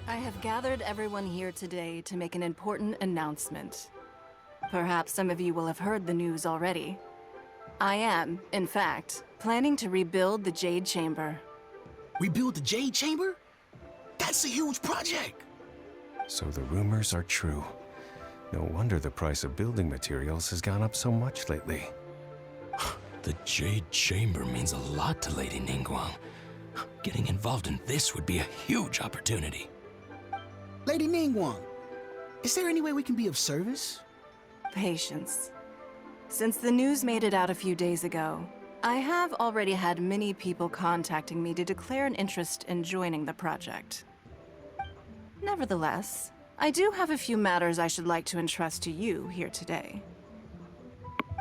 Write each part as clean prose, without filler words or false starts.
I have gathered everyone here today to make an important announcement. Perhaps some of you will have heard the news already. I am, in fact, planning to rebuild the Jade Chamber. Rebuild the Jade Chamber? That's a huge project! So the rumors are true. No wonder the price of building materials has gone up so much lately. The Jade Chamber means a lot to Lady Ningguang. Getting involved in this would be a huge opportunity. Lady Ningguang, is there any way we can be of service? Patience. Since the news made it out a few days ago, I have already had many people contacting me to declare an interest in joining the project. Nevertheless, I do have a few matters I should like to entrust to you here today.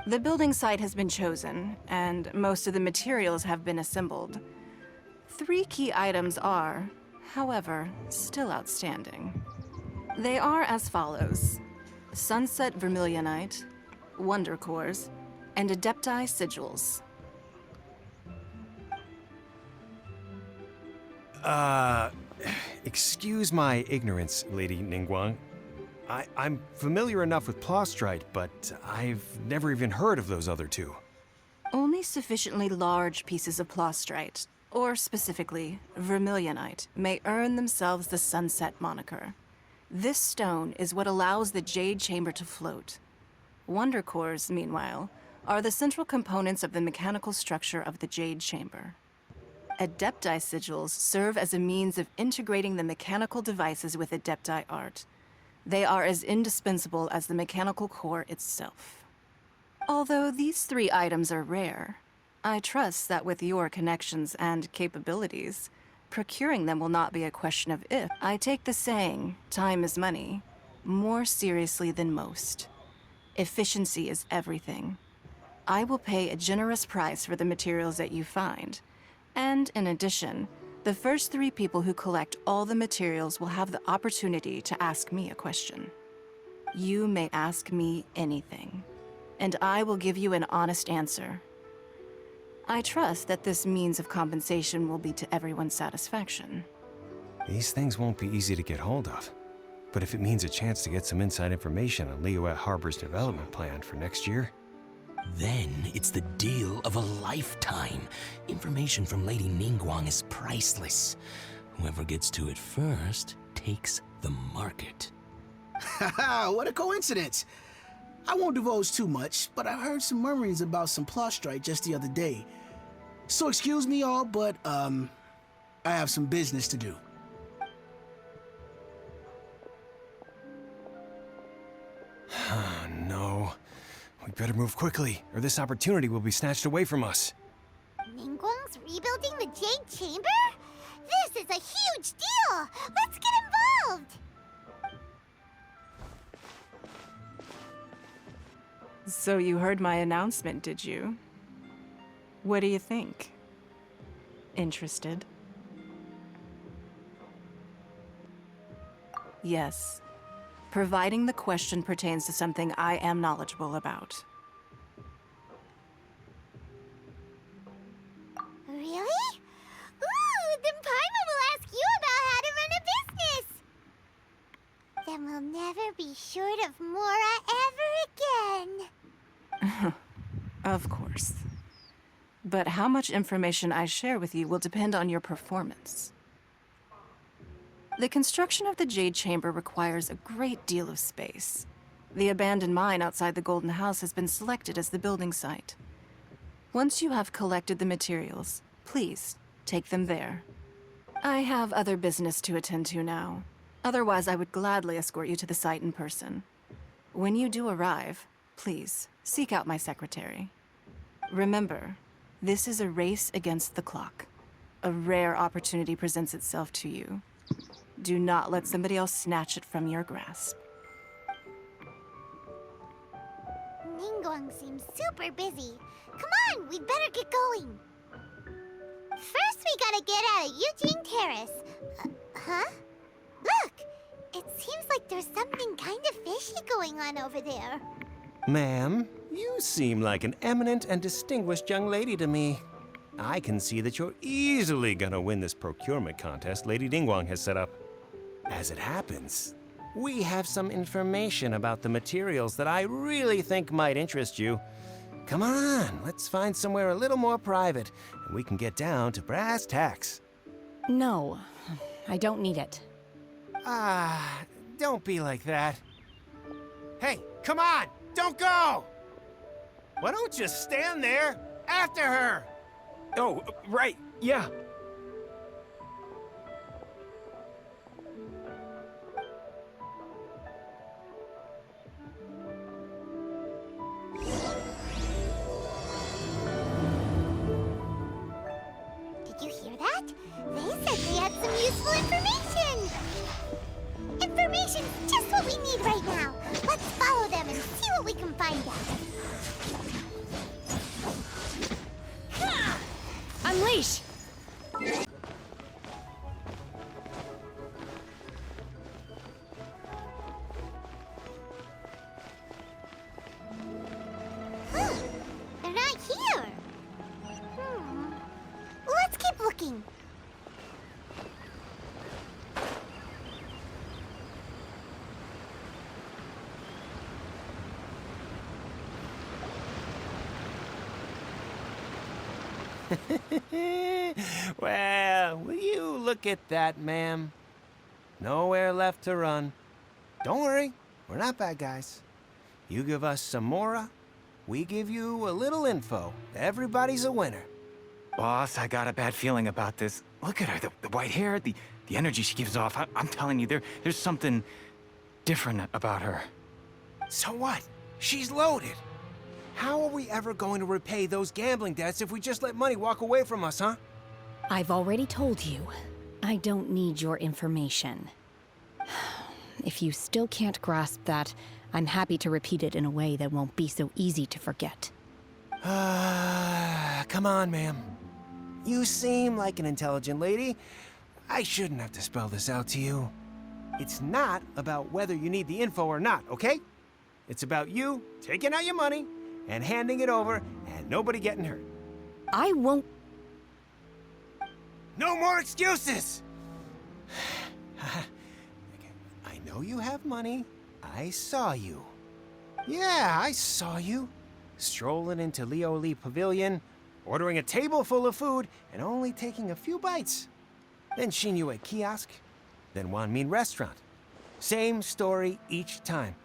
The building site has been chosen, and most of the materials have been assembled. 3 key items are, however, still outstanding. They are as follows: Sunset Vermilionite, Wonder Cores, and Adepti Sigils. Excuse my ignorance, Lady Ningguang. I'm familiar enough with Plostrite, but I've never even heard of those other 2. Only sufficiently large pieces of Plostrite, or specifically Vermilionite, may earn themselves the Sunset moniker. This stone is what allows the Jade Chamber to float. Wonder Cores, meanwhile, are the central components of the mechanical structure of the Jade Chamber. Adepti Sigils serve as a means of integrating the mechanical devices with Adepti art. They are as indispensable as the mechanical core itself. Although these 3 items are rare, I trust that with your connections and capabilities, procuring them will not be a question of if. I take the saying, time is money, more seriously than most. Efficiency is everything. I will pay a generous price for the materials that you find. And in addition, the first 3 people who collect all the materials will have the opportunity to ask me a question. You may ask me anything, and I will give you an honest answer. I trust that this means of compensation will be to everyone's satisfaction. These things won't be easy to get hold of. But if it means a chance to get some inside information on Liyuet Harbor's development plan for next year, Then it's the deal of a lifetime. Information from Lady Ningguang is priceless. Whoever gets to it first takes the market. Haha, what a coincidence. I won't divulge too much, but I heard some murmurings about some Plostrite just the other day. So excuse me all, but I have some business to do. no. We better move quickly, or this opportunity will be snatched away from us. Ningguang's rebuilding the Jade Chamber? This is a huge deal! Let's get involved! So you heard my announcement, did you? What do you think? Interested? Yes. Providing the question pertains to something I am knowledgeable about. Really? Ooh, then Paimon will ask you about how to run a business! Then we'll never be short of Mora ever again. Of course. But how much information I share with you will depend on your performance. The construction of the Jade Chamber requires a great deal of space. The abandoned mine outside the Golden House has been selected as the building site. Once you have collected the materials, please take them there. I have other business to attend to now. Otherwise, I would gladly escort you to the site in person. When you do arrive, please seek out my secretary. Remember, This is a race against the clock. A rare opportunity presents itself to you. Do not let somebody else snatch it from your grasp. Ningguang seems super busy. Come on, we'd better get going. First, we gotta get out of Eugene Terrace. Huh? Look! It seems like there's something kind of fishy going on over there. Ma'am, you seem like an eminent and distinguished young lady to me. I can see that you're easily gonna win this procurement contest Lady Ningguang has set up. As it happens, we have some information about the materials that I really think might interest you. Come on, let's find somewhere a little more private, and we can get down to brass tacks. No, I don't need it. Ah, don't be like that. Hey, come on, don't go! Why don't you stand there after her? Oh, right, yeah. Did you hear that? They said they had some useful information. Information's just what we need right now. Let's follow them and see what we can find out. Unleash! Huh. They're not here. Let's keep looking. Well, will you look at that, ma'am? Nowhere left to run. Don't worry, we're not bad guys. You give us some mora, we give you a little info. Everybody's a winner. Boss, I got a bad feeling about this. Look at her, the white hair, the energy she gives off. I'm telling you, there's something different about her. So what? She's loaded. How are we ever going to repay those gambling debts if we just let money walk away from us, huh? I've already told you, I don't need your information. If you still can't grasp that, I'm happy to repeat it in a way that won't be so easy to forget. Come on, ma'am. You seem like an intelligent lady. I shouldn't have to spell this out to you. It's not about whether you need the info or not, okay? It's about you taking out your money and handing it over and nobody getting hurt. I won't. No more excuses! I know you have money. I saw you. Yeah, I saw you. Strolling into Leo Lee Pavilion, ordering a table full of food, and only taking a few bites. Then Shinyue Kiosk, then Wanmin Restaurant. Same story each time.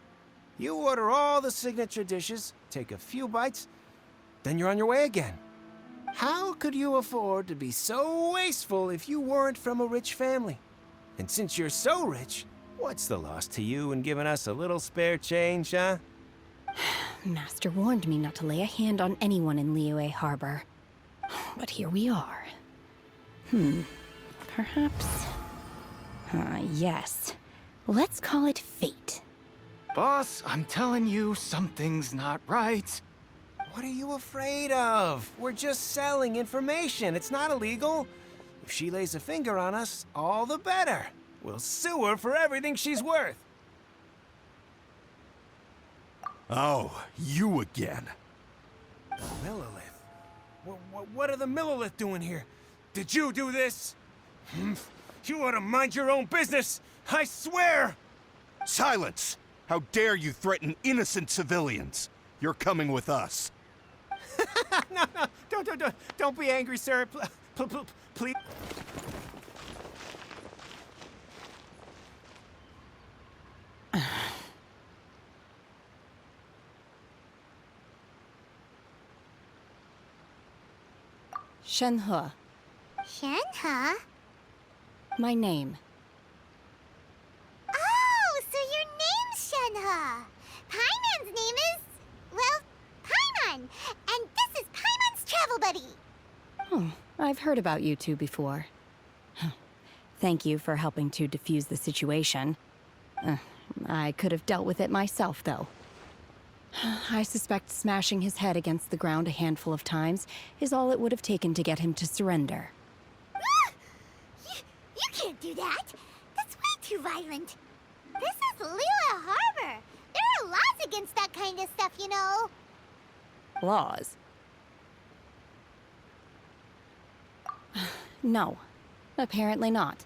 You order all the signature dishes, take a few bites, then you're on your way again. How could you afford to be so wasteful if you weren't from a rich family? And since you're so rich, what's the loss to you in giving us a little spare change, huh? Master warned me not to lay a hand on anyone in Liyue Harbor. But here we are. Perhaps... yes. Let's call it fate. Boss, I'm telling you, something's not right. What are you afraid of? We're just selling information. It's not illegal. If she lays a finger on us, all the better. We'll sue her for everything she's worth. Oh, you again. Millilith? What are the Millilith doing here? Did you do this? You ought to mind your own business. I swear! Silence! How dare you threaten innocent civilians? You're coming with us. No, don't be angry, sir. Please. Shenhe, Shenhe? my name. Oh, so your name's Shenhe. Paimon's name is, well, Paimon. And this is Paimon's travel buddy. Oh, I've heard about you two before. Thank you for helping to defuse the situation. I could have dealt with it myself, though. I suspect smashing his head against the ground a handful of times is all it would have taken to get him to surrender. You can't do that. That's way too violent. This is Liyue Harbor. There are laws against that kind of stuff, you know. Laws? No, apparently not.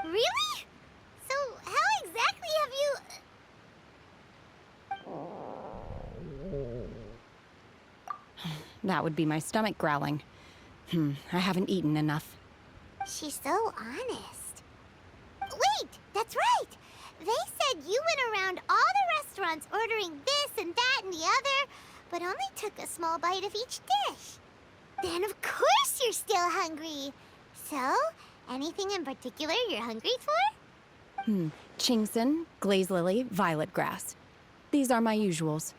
Really? So how exactly have you... That would be my stomach growling. I haven't eaten enough. She's so honest. Wait, that's right. They said you went around all the restaurants ordering this and that and the other, but only took a small bite of each dish. Then of course you're still hungry. So, anything in particular you're hungry for? Chingson, glaze lily, violet grass. These are my usuals.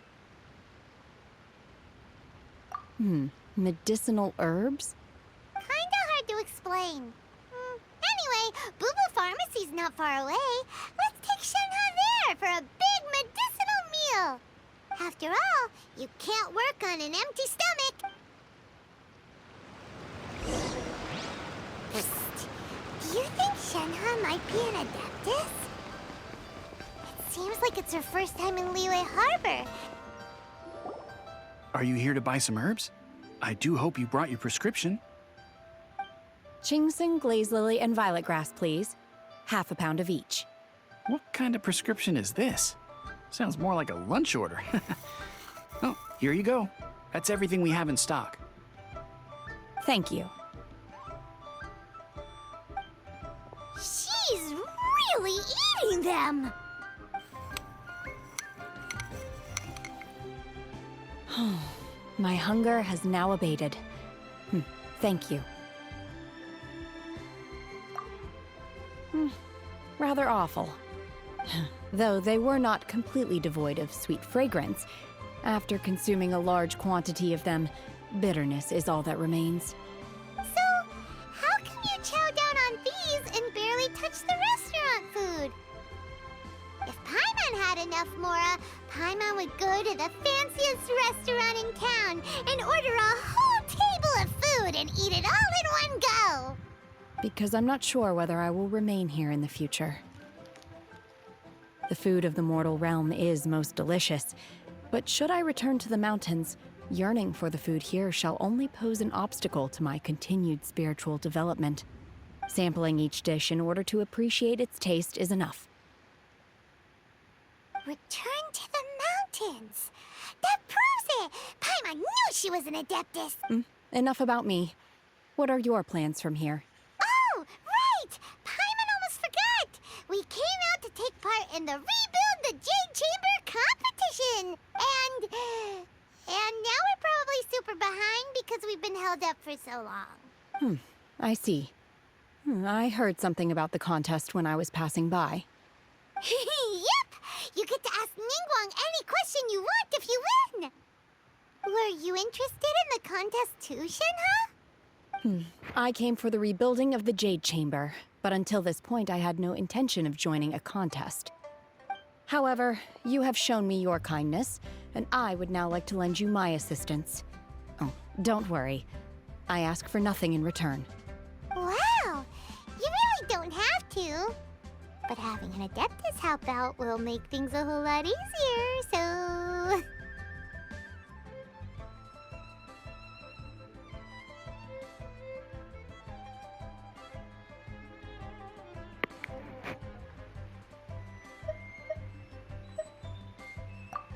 Medicinal herbs? Kinda hard to explain. Anyway, Booba Pharmacy's not far away. Let's take Shenhe there for a big medicinal meal. After all, you can't work on an empty stomach. Psst. Do you think Shenhe might be an adeptus? It seems like it's her first time in Liyue Harbor. Are you here to buy some herbs? I do hope you brought your prescription. Chingson, glaze lily, and violet grass, please. Half a pound of each. What kind of prescription is this? Sounds more like a lunch order. Oh, here you go. That's everything we have in stock. Thank you. She's really eating them! My hunger has now abated. Thank you. Rather awful. Though they were not completely devoid of sweet fragrance. After consuming a large quantity of them, bitterness is all that remains. So, how can you chow down on these and barely touch the restaurant food? If Paimon had enough Mora, Paimon would go to the fanciest restaurant in town and order a whole table of food and eat it all in one go. Because I'm not sure whether I will remain here in the future. The food of the mortal realm is most delicious, but should I return to the mountains, yearning for the food here shall only pose an obstacle to my continued spiritual development. Sampling each dish in order to appreciate its taste is enough. Return to the mountains. That proves it. Paimon knew she was an adeptus. Enough about me. What are your plans from here? Oh, right! Paimon almost forgot! We came out to take part in the Rebuild the Jade Chamber competition! And now we're probably super behind because we've been held up for so long. I see. I heard something about the contest when I was passing by. Yep! You get to ask Ningguang any question you want if you win! Were you interested in the contest too, Shenhe? I came for the rebuilding of the Jade Chamber, but until this point I had no intention of joining a contest. However, you have shown me your kindness, and I would now like to lend you my assistance. Oh, don't worry. I ask for nothing in return. Wow! You really don't have to. But having an Adeptus help out will make things a whole lot easier, so...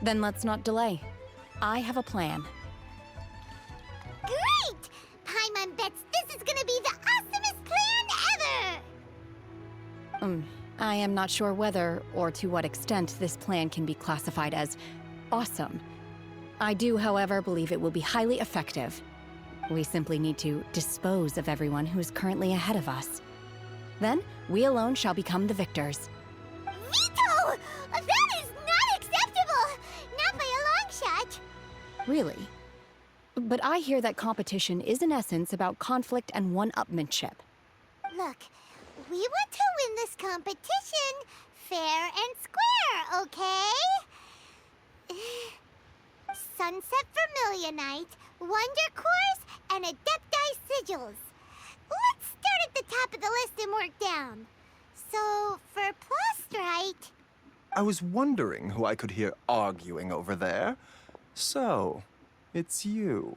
Then let's not delay. I have a plan. Great! Paimon bets this is gonna be the awesomest plan ever! I am not sure whether or to what extent this plan can be classified as awesome. I do, however, believe it will be highly effective. We simply need to dispose of everyone who is currently ahead of us. Then, we alone shall become the victors. Veto! That is not acceptable! Not by a long shot! Really? But I hear that competition is in essence about conflict and one-upmanship. Look, we want to win this competition fair and square, okay? Sunset Vermilionite, Wonder Cores, and Adepti Sigils. Let's start at the top of the list and work down. So, for Plostrite... I was wondering who I could hear arguing over there. So, it's you.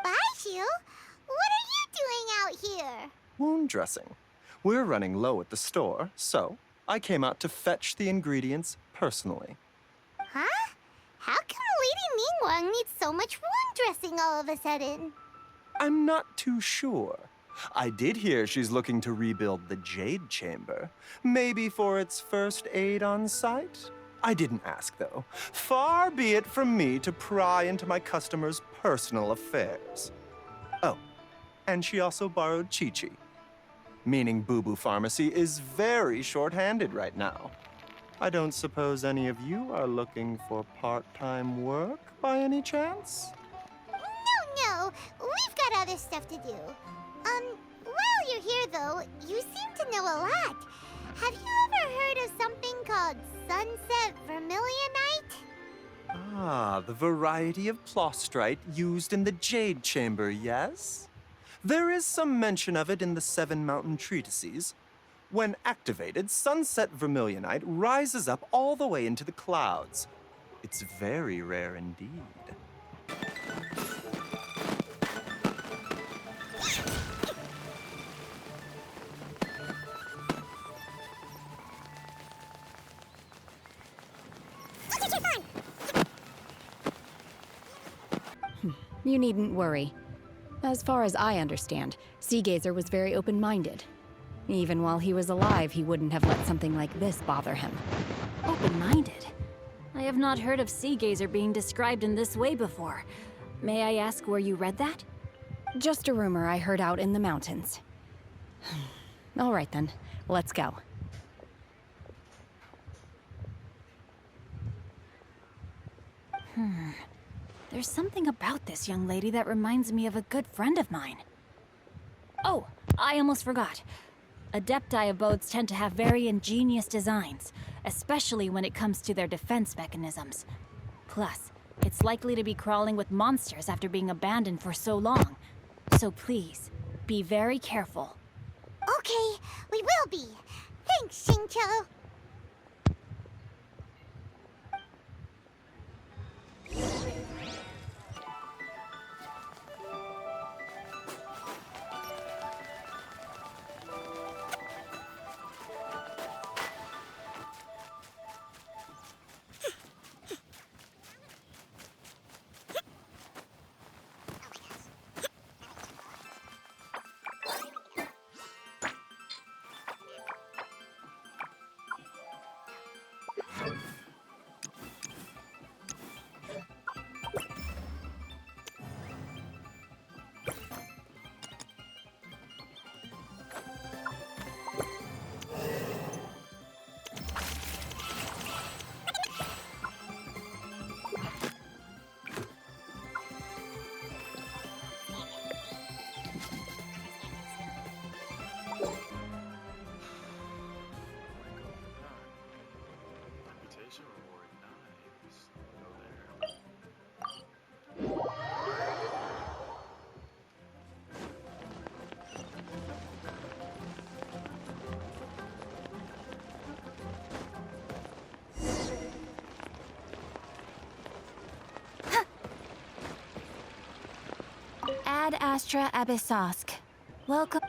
Baiju? What are you doing out here? Wound dressing. We're running low at the store, so I came out to fetch the ingredients personally. Huh? How come Lady Ningguang needs so much wound dressing all of a sudden? I'm not too sure. I did hear she's looking to rebuild the Jade Chamber. Maybe for its first aid on site? I didn't ask, though. Far be it from me to pry into my customers' personal affairs. Oh, and she also borrowed Chi-Chi. Meaning Boo Boo Pharmacy is very short-handed right now. I don't suppose any of you are looking for part-time work by any chance? No, we've got other stuff to do. While you're here though, you seem to know a lot. Have you ever heard of something called Sunset Vermilionite? Ah, the variety of plostrite used in the Jade Chamber, yes? There is some mention of it in the Seven Mountain Treatises. When activated, Sunset Vermilionite rises up all the way into the clouds. It's very rare indeed. You needn't worry. As far as I understand, Seagazer was very open-minded. Even while he was alive, he wouldn't have let something like this bother him. Open-minded? I have not heard of Seagazer being described in this way before. May I ask where you read that? Just a rumor I heard out in the mountains. All right then, let's go. There's something about this young lady that reminds me of a good friend of mine. Oh, I almost forgot. Adepti abodes tend to have very ingenious designs, especially when it comes to their defense mechanisms. Plus, it's likely to be crawling with monsters after being abandoned for so long. So please, be very careful. Okay, we will be. Thanks, Xingqiu. Ad Astra Abyssosk. Welcome.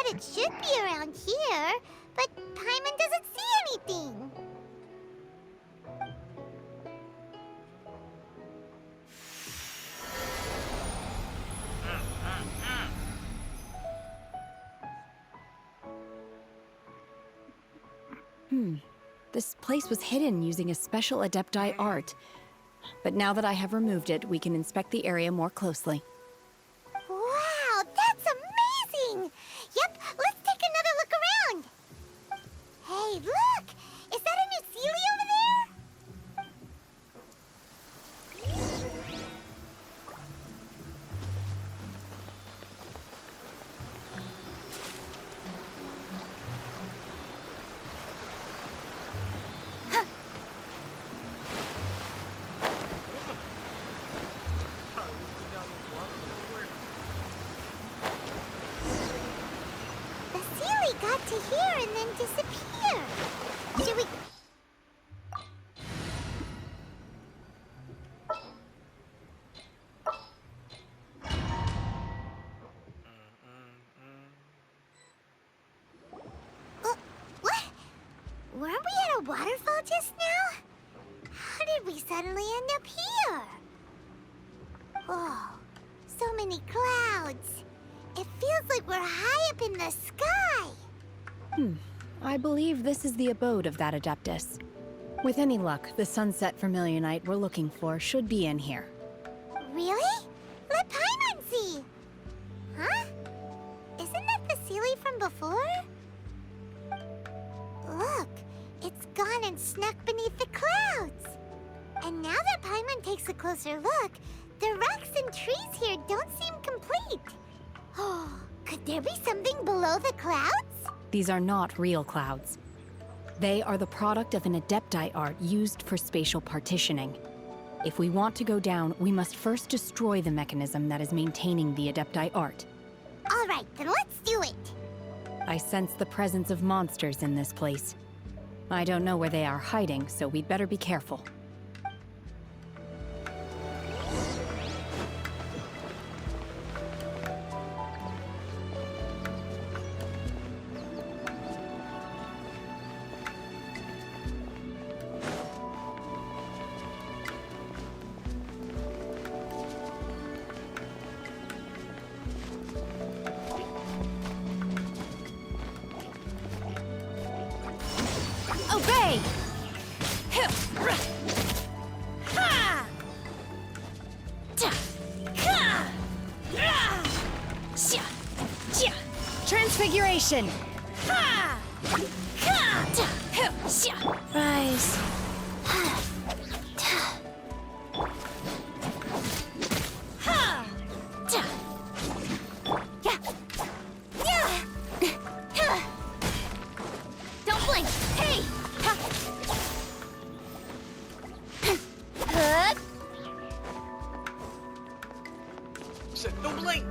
said it should be around here, but Paimon doesn't see anything. This place was hidden using a special Adepti art. But now that I have removed it, we can inspect the area more closely. Wow, that's amazing! Yep, let's take another look around. Hey, look! Is that a new Sealy over there? The Sealy got to here and then disappeared. Should we... What? Weren't we at a waterfall just now? How did we suddenly end up here? Oh, so many clouds. It feels like we're high up in the sky. I believe this is the abode of that Adeptus. With any luck, the sunset Vermilionite we're looking for should be in here. Really? Let Paimon see. Huh? Isn't that the Sealy from before? Look, it's gone and snuck beneath the clouds. And now that Paimon takes a closer look, the rocks and trees here don't seem complete. Oh, could there be something below the clouds? These are not real clouds. They are the product of an Adepti art used for spatial partitioning. If we want to go down, we must first destroy the mechanism that is maintaining the Adepti art. All right, then let's do it. I sense the presence of monsters in this place. I don't know where they are hiding, so we'd better be careful. Obey! Transfiguration! Rise. Don't blink! Hey! Don't blink!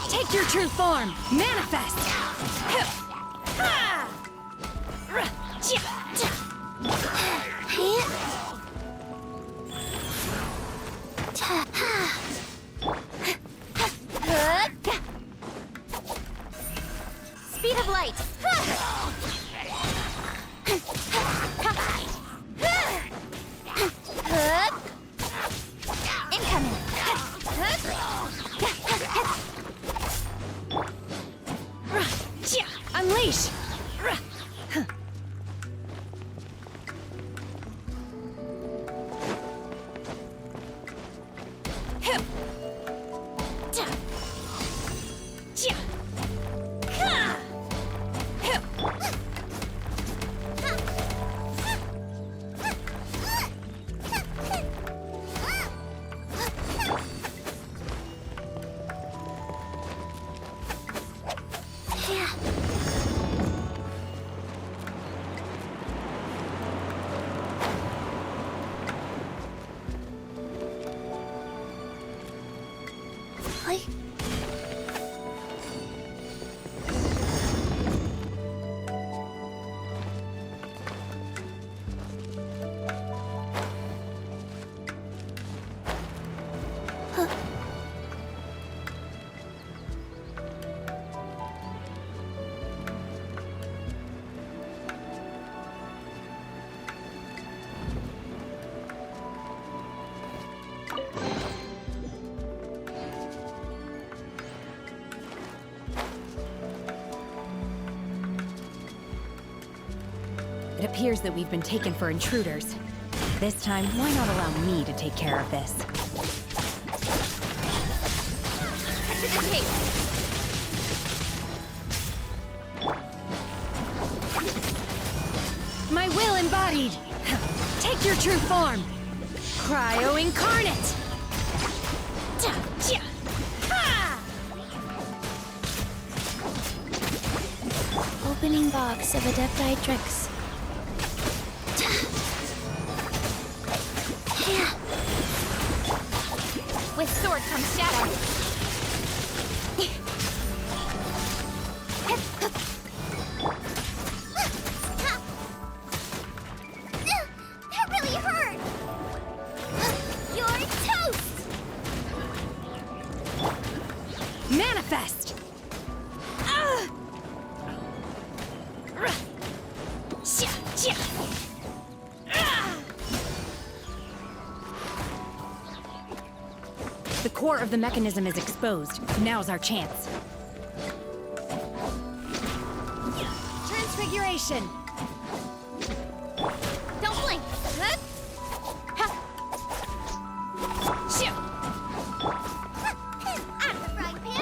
Take your true form! Manifest! Speed of light! Incoming! Unleash! Really? It appears that we've been taken for intruders. This time, why not allow me to take care of this? My will embodied! Take your true form! Cryo incarnate! Opening box of Adepti tricks. With sword comes shadow. That really hurt! You're toast! Manifest! The core of the mechanism is exposed. Now's our chance. Transfiguration! Don't blink! Out of the frying pan!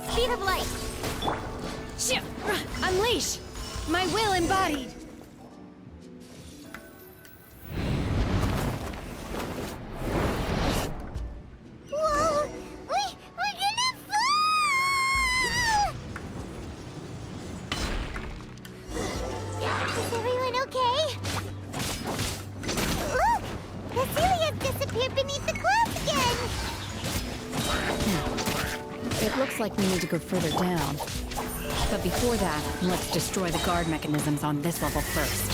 Speed of light! Unleash! My will embodied! Whoa! We're gonna fall! Is everyone okay? Look! Cecilia's disappeared beneath the clouds again! It looks like we need to go further down. But before that, let's destroy the guard mechanisms on this level first.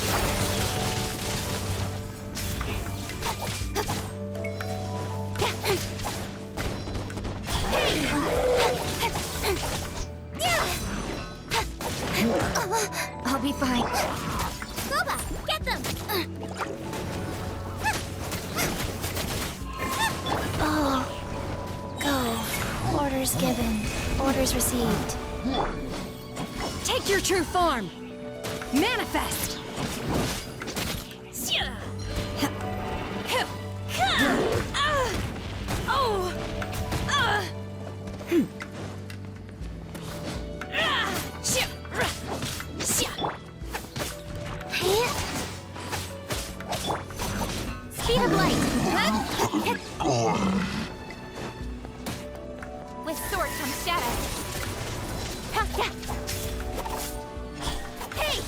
I'll be fine. Boba, get them! Oh. Go. Orders given. Orders received. Take your true form! Manifest! Speed of light! With sword comes shadow. Hey!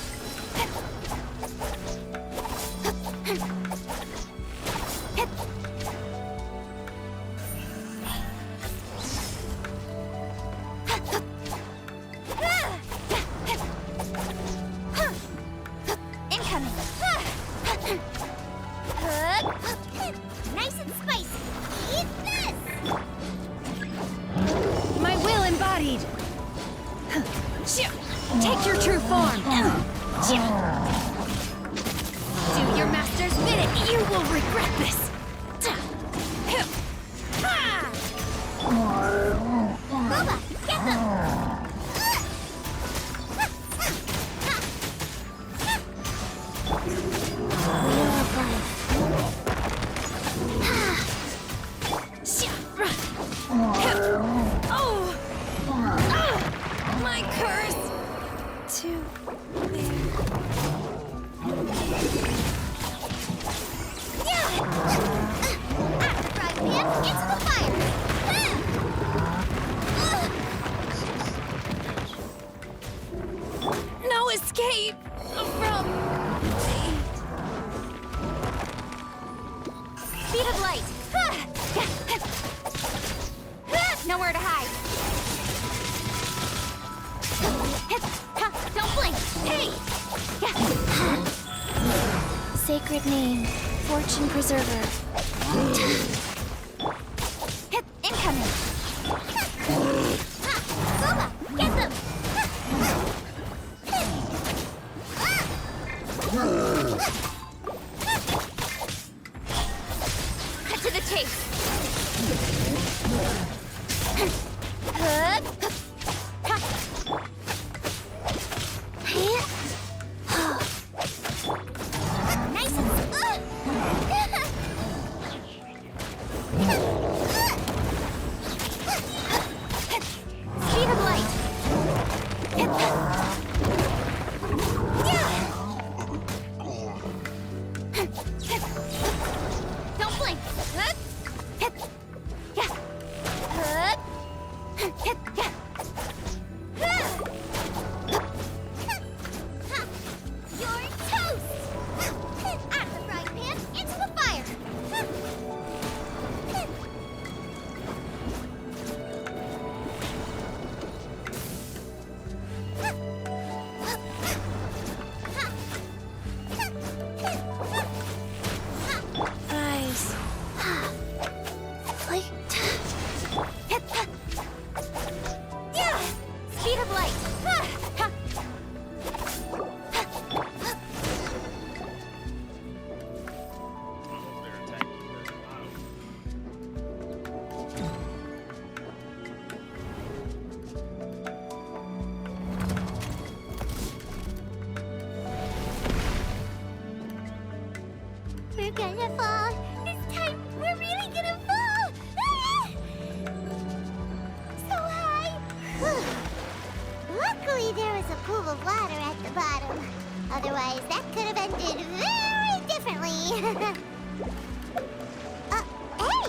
Incoming. Nice and spicy. Eat this! My will embodied! Take your true form! Do your master's bidding! You will regret this! Boba, get them! My curse! To Frying pan, into the fire! no escape from Speed of light! Nowhere to hide. Don't blink. Hey! Sacred name, fortune preserver. Incoming. Zuma, get them. Cut to the chase. Nice and speed of light. Don't blink. You're toast! Out of the frying pan, into the fire! Eyes. Light. Speed of light. We're gonna fall. This time, we're really gonna fall. Ah! So high. Luckily, there was a pool of water at the bottom. Otherwise, that could have ended very differently. Hey!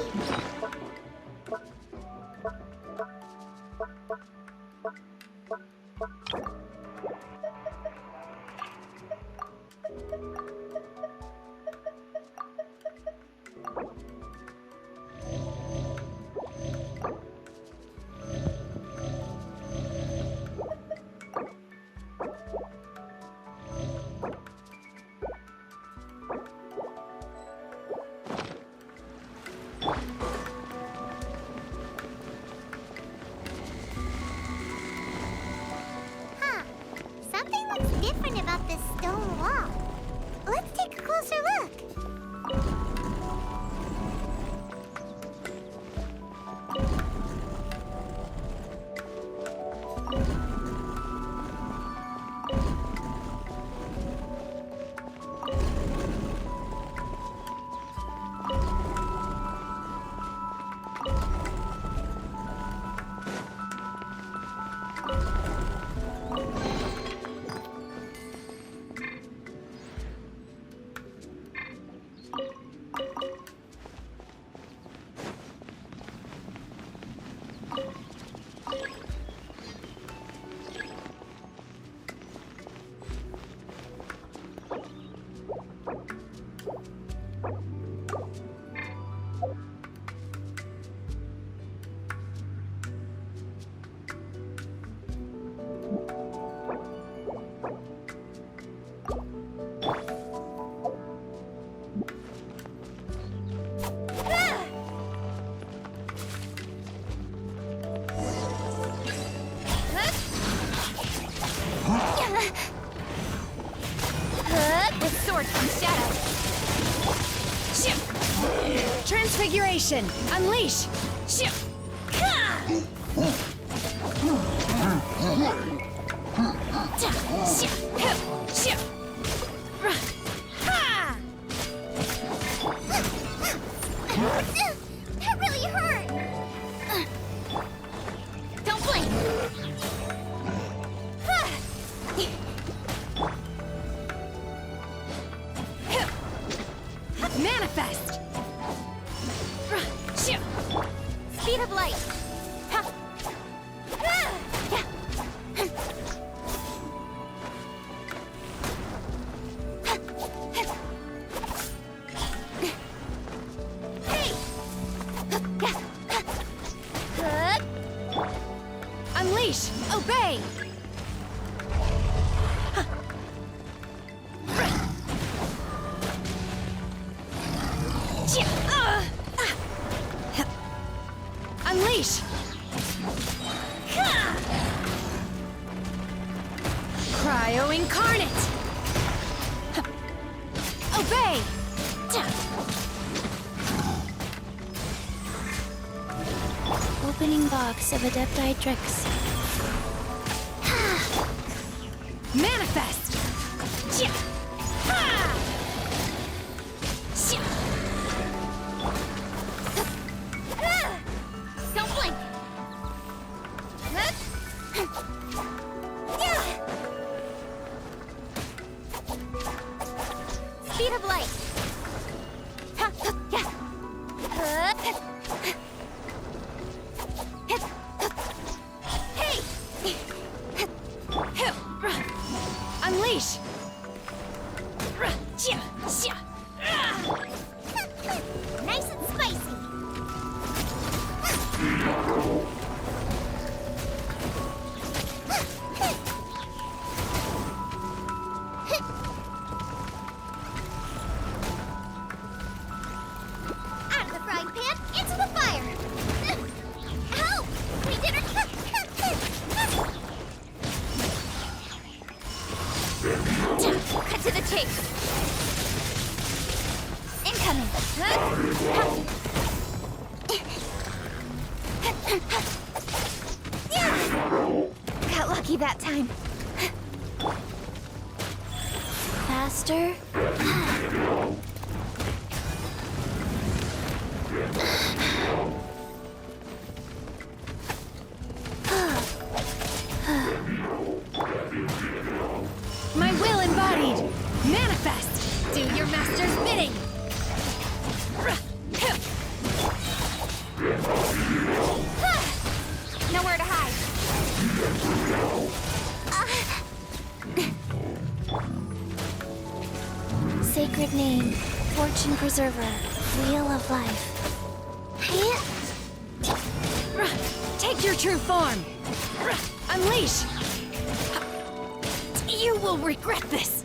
Something looks different about this stone wall. Let's take a closer look. Sword from shadow. Ship. Transfiguration! Unleash! Ship. That really hurt. Don't blink. Manifest! Speed of light. Hey! Good. Cryo incarnate! Obey! Opening box of Adepti tricks. Manifest! Don't blink! Speed of light! Hey! Unleash! Nice and spicy! Out of the frying pan, into the fire! Help! My dinner... Cut to the chase! Incoming! Got lucky that time. Faster? My will embodied! Manifest! Do your master's bidding! Nowhere to hide. Sacred name, fortune preserver, wheel of life. Take your true form! Unleash! You will regret this!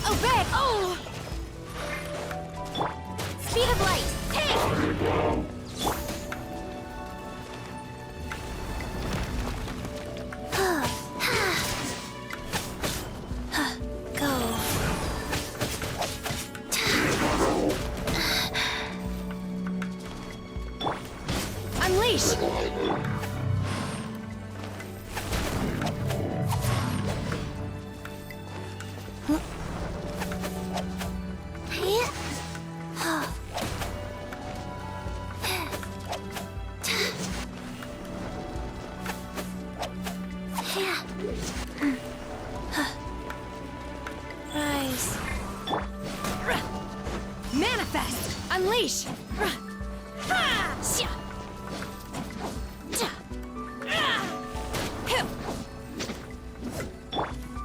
Obey! Oh! Speed of light, take! Go. Unleash! Rise. Manifest! Unleash!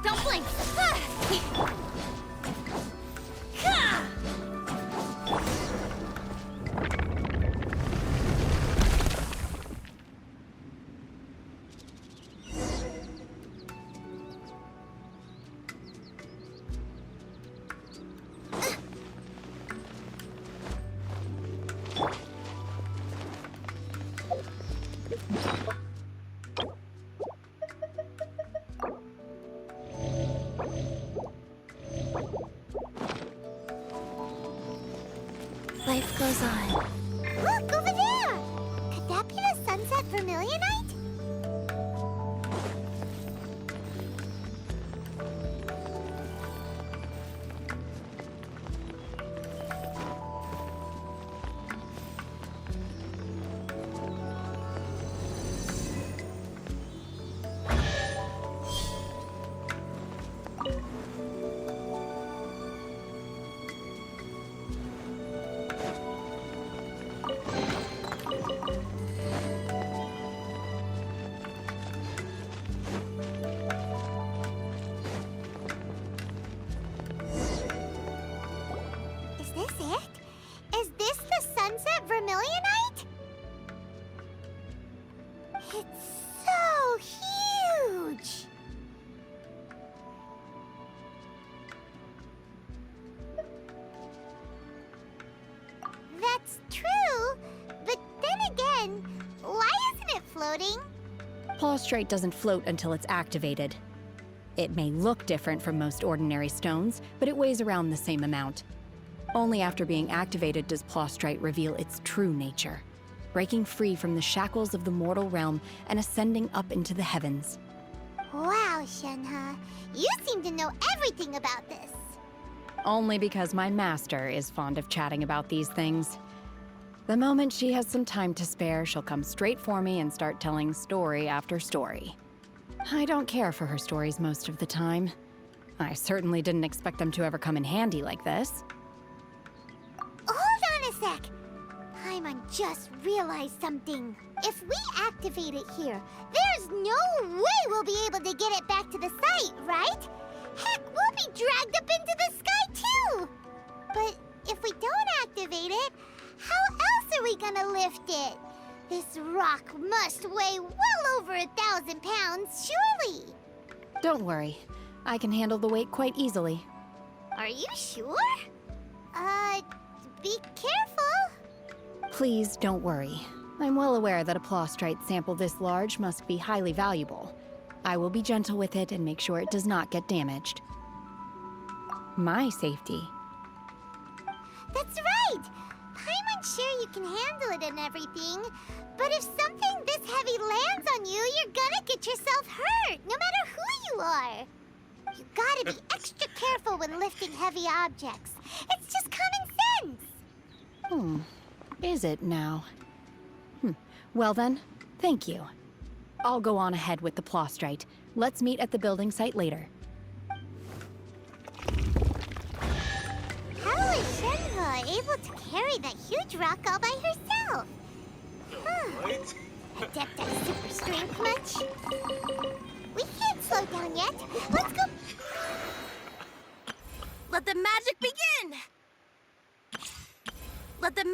Don't blink! Life goes on. Look, over there! Could that be the sunset vermilionite? Is this it? Is this the sunset vermilionite? It's so huge! That's true. But then again, why isn't it floating? Plostrite doesn't float until it's activated. It may look different from most ordinary stones, but it weighs around the same amount. Only after being activated does Plostrite reveal its true nature, breaking free from the shackles of the mortal realm and ascending up into the heavens. Wow, Shenhe. You seem to know everything about this. Only because my master is fond of chatting about these things. The moment she has some time to spare, she'll come straight for me and start telling story after story. I don't care for her stories most of the time. I certainly didn't expect them to ever come in handy like this. Hold on a sec. Paimon just realized something. If we activate it here, there's no way we'll be able to get it back to the site, right? Heck, we'll be dragged up into the sky too! But if we don't activate it, how else are we gonna lift it? This rock must weigh well over 1,000 pounds, surely! Don't worry. I can handle the weight quite easily. Are you sure? Be careful. Please don't worry. I'm well aware that a Plostrite sample this large must be highly valuable. I will be gentle with it and make sure it does not get damaged. My safety. That's right! Paimon's sure you can handle it and everything, but if something this heavy lands on you, you're gonna get yourself hurt, no matter who you are. You gotta be extra careful when lifting heavy objects. It's just common sense. Is it now? Well then, thank you. I'll go on ahead with the Plostrite. Let's meet at the building site later. How is Shenhe able to carry that huge rock all by herself? Adepti super strength much? We can't slow down yet. Let's go. Let the magic begin! Let the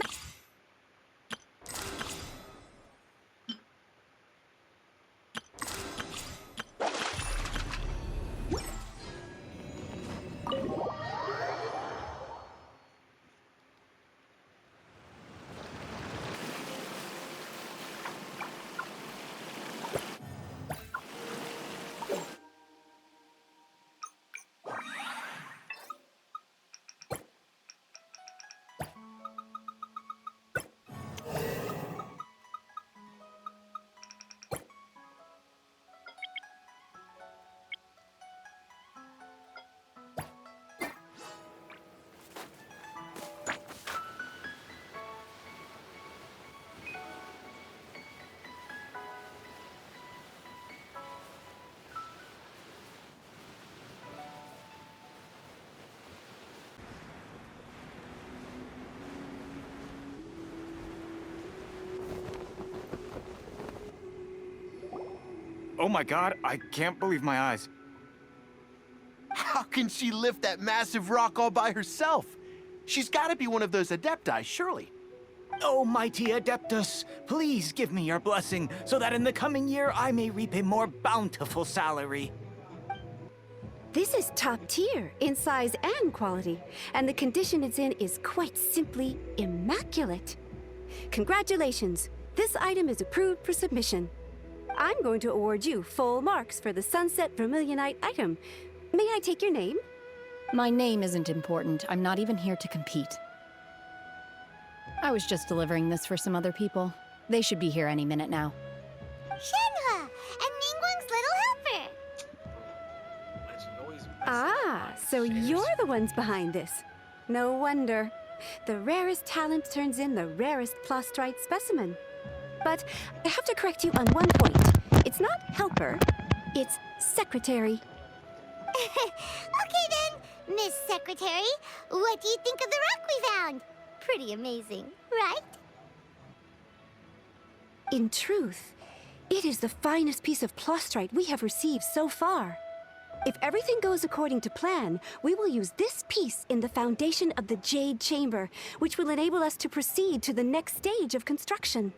Oh my god, I can't believe my eyes. How can she lift that massive rock all by herself? She's gotta be one of those Adepti, surely. Oh, mighty Adeptus, please give me your blessing so that in the coming year I may reap a more bountiful salary. This is top tier in size and quality, and the condition it's in is quite simply immaculate. Congratulations, this item is approved for submission. I'm going to award you full marks for the Sunset Vermilionite item. May I take your name? My name isn't important. I'm not even here to compete. I was just delivering this for some other people. They should be here any minute now. Shenhe and Ningguang's little helper. Ah, so you're the ones behind this. No wonder. The rarest talent turns in the rarest Plostrite specimen. But I have to correct you on one point. It's not helper, it's secretary. Okay then, Miss Secretary, what do you think of the rock we found? Pretty amazing, right? In truth, it is the finest piece of Plostrite we have received so far. If everything goes according to plan, we will use this piece in the foundation of the Jade Chamber, which will enable us to proceed to the next stage of construction.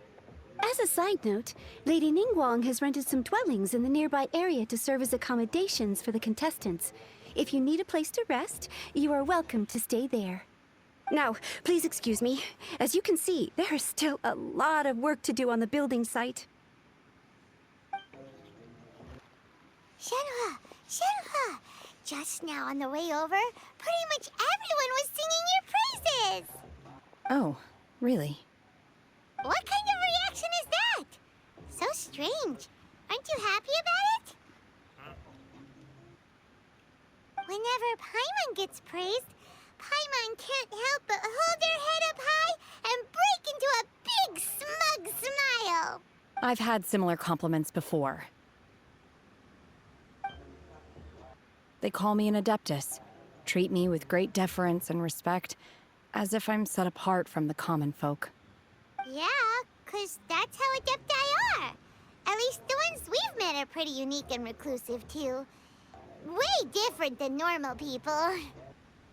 As a side note, Lady Ningguang has rented some dwellings in the nearby area to serve as accommodations for the contestants. If you need a place to rest, you are welcome to stay there. Now, please excuse me. As you can see, there is still a lot of work to do on the building site. Shenhua! Shenhua! Just now on the way over, pretty much everyone was singing your praises! Oh, really? What kind of reaction is that? So strange. Aren't you happy about it? Whenever Paimon gets praised, Paimon can't help but hold her head up high and break into a big smug smile. I've had similar compliments before. They call me an adeptus, treat me with great deference and respect, as if I'm set apart from the common folk. Yeah, 'cause that's how Adepti are. At least the ones we've met are pretty unique and reclusive, too. Way different than normal people.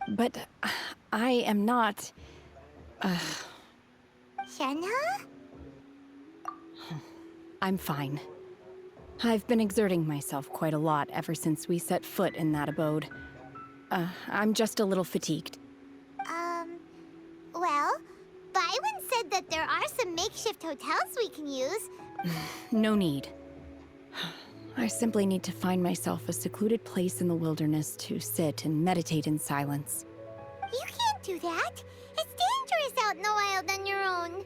But I am not... Shenhua? I'm fine. I've been exerting myself quite a lot ever since we set foot in that abode. I'm just a little fatigued. Well, Byron said that there are some makeshift hotels we can use. No need. I simply need to find myself a secluded place in the wilderness to sit and meditate in silence. You can't do that. It's dangerous out in the wild on your own.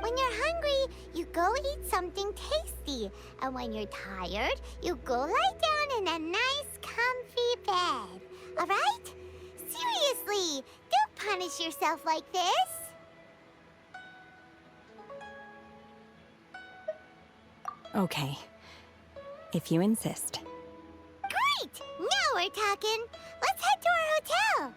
When you're hungry, you go eat something tasty. And when you're tired, you go lie down in a nice, comfy bed. All right? Seriously, don't punish yourself like this. Okay. If you insist. Great! Now we're talking. Let's head to our hotel.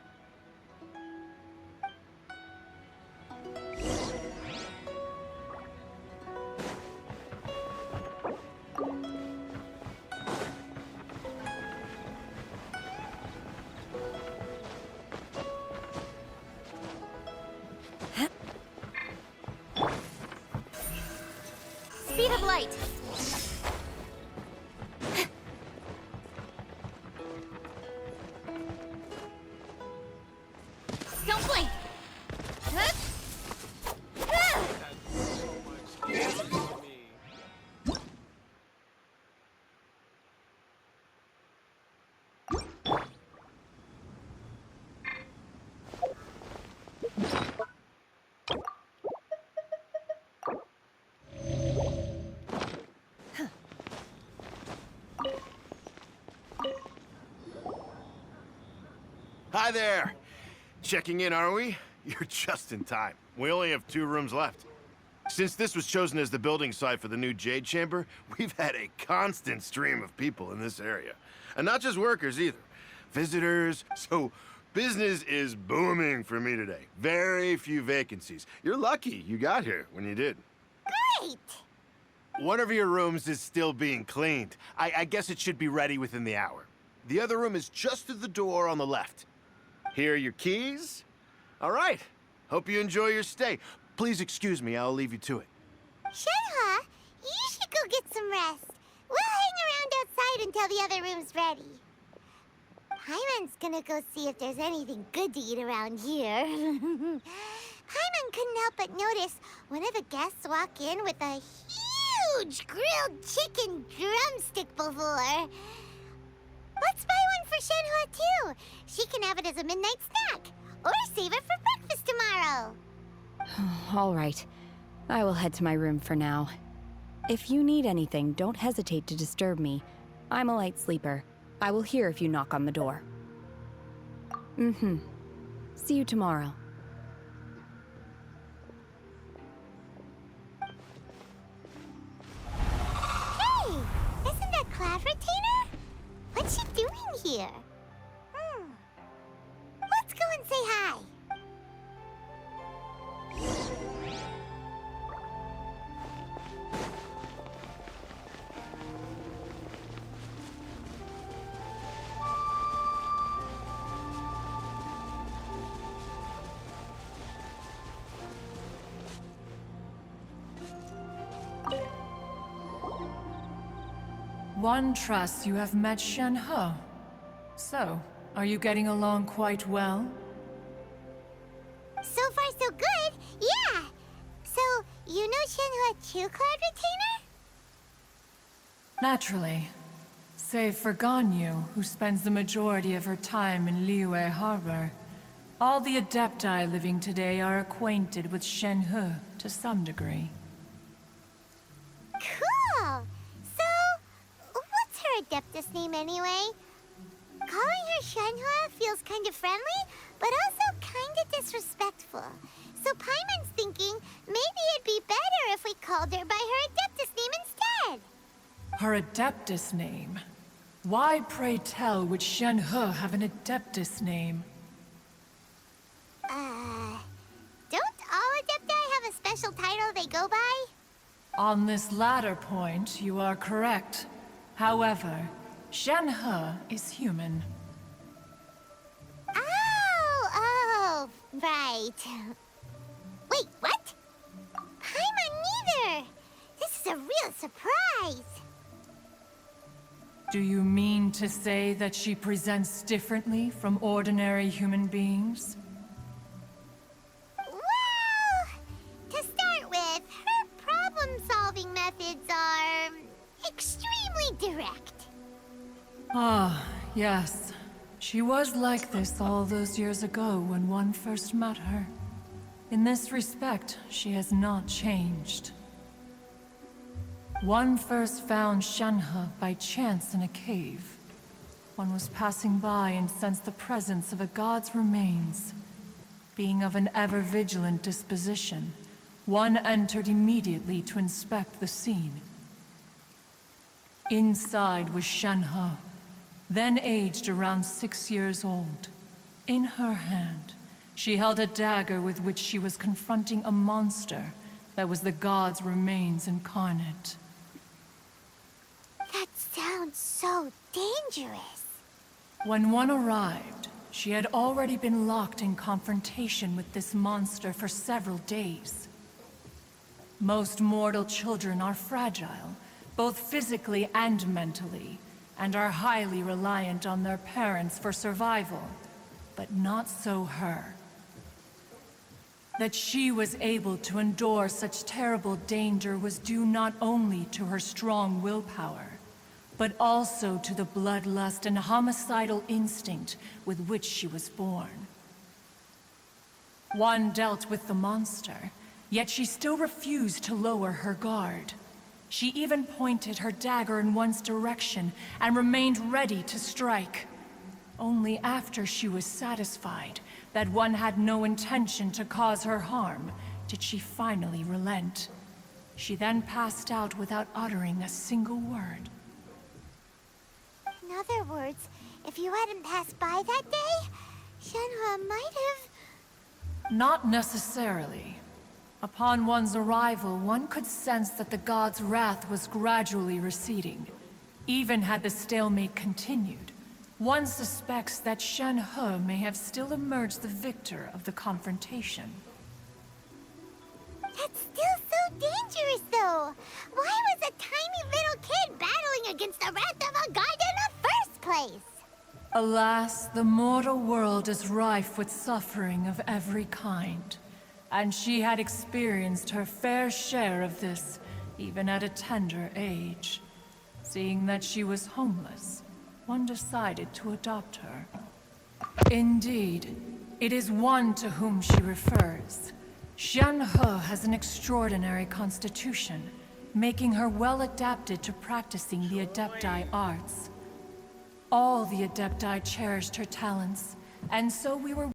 Speed of light. Don't blink. Hi there! Checking in, are we? You're just in time. We only have 2 rooms left. Since this was chosen as the building site for the new Jade Chamber, we've had a constant stream of people in this area. And not just workers either. Visitors, so business is booming for me today. Very few vacancies. You're lucky you got here when you did. Great! One of your rooms is still being cleaned. I guess it should be ready within the hour. The other room is just through the door on the left. Here are your keys. All right. Hope you enjoy your stay. Please excuse me, I'll leave you to it. Shenhua, you should go get some rest. We'll hang around outside until the other room's ready. Paimon's gonna go see if there's anything good to eat around here. Paimon couldn't help but notice one of the guests walk in with a huge grilled chicken drumstick before. Let's buy one for Shenhua, too. She can have it as a midnight snack. Or save it for breakfast tomorrow. All right. I will head to my room for now. If you need anything, don't hesitate to disturb me. I'm a light sleeper. I will hear if you knock on the door. See you tomorrow. Hey! Isn't that Cloud Retainer? What's she doing here? Let's go and say hi. One trusts you have met Shenhe. So, are you getting along quite well? So far, so good. Yeah. So, you know Shenhua too, Cloud Retainer? Naturally. Save for Ganyu, who spends the majority of her time in Liyue Harbor. All the Adepti living today are acquainted with Shenhe to some degree. Cool! So, what's her Adeptus name anyway? Calling her Shenhua feels kind of friendly, but also kind of disrespectful. So Paimon's thinking maybe it'd be better if we called her by her Adeptus name instead. Her Adeptus name? Why, pray tell, would Shenhe have an Adeptus name? Don't all Adepti have a special title they go by? On this latter point, you are correct. However, Shenhe is human. Oh, right. Wait, what? Paimon neither! This is a real surprise! Do you mean to say that she presents differently from ordinary human beings? Well, to start with, her problem-solving methods are extremely direct. Ah, yes. She was like this all those years ago when one first met her. In this respect, she has not changed. One first found Shenhe by chance in a cave. One was passing by and sensed the presence of a god's remains. Being of an ever-vigilant disposition, one entered immediately to inspect the scene. Inside was Shenhe, then aged around 6 years old. In her hand, she held a dagger with which she was confronting a monster that was the god's remains incarnate. That sounds so dangerous. When one arrived, she had already been locked in confrontation with this monster for several days. Most mortal children are fragile, both physically and mentally, and are highly reliant on their parents for survival. But not so her. That she was able to endure such terrible danger was due not only to her strong willpower, but also to the bloodlust and homicidal instinct with which she was born. One dealt with the monster, yet she still refused to lower her guard. She even pointed her dagger in one's direction and remained ready to strike. Only after she was satisfied that one had no intention to cause her harm did she finally relent. She then passed out without uttering a single word. In other words, if you hadn't passed by that day, Shenhua might have... Not necessarily. Upon one's arrival, one could sense that the god's wrath was gradually receding. Even had the stalemate continued, one suspects that Shenhe may have still emerged the victor of the confrontation. That's still so dangerous, though. Why was a tiny little kid battling against the wrath of a god in the first place? Alas, the mortal world is rife with suffering of every kind. And she had experienced her fair share of this, even at a tender age. Seeing that she was homeless, one decided to adopt her. Indeed, it is one to whom she refers. Shenhe has an extraordinary constitution, making her well adapted to practicing the Adepti arts. All the Adepti cherished her talents, and so we were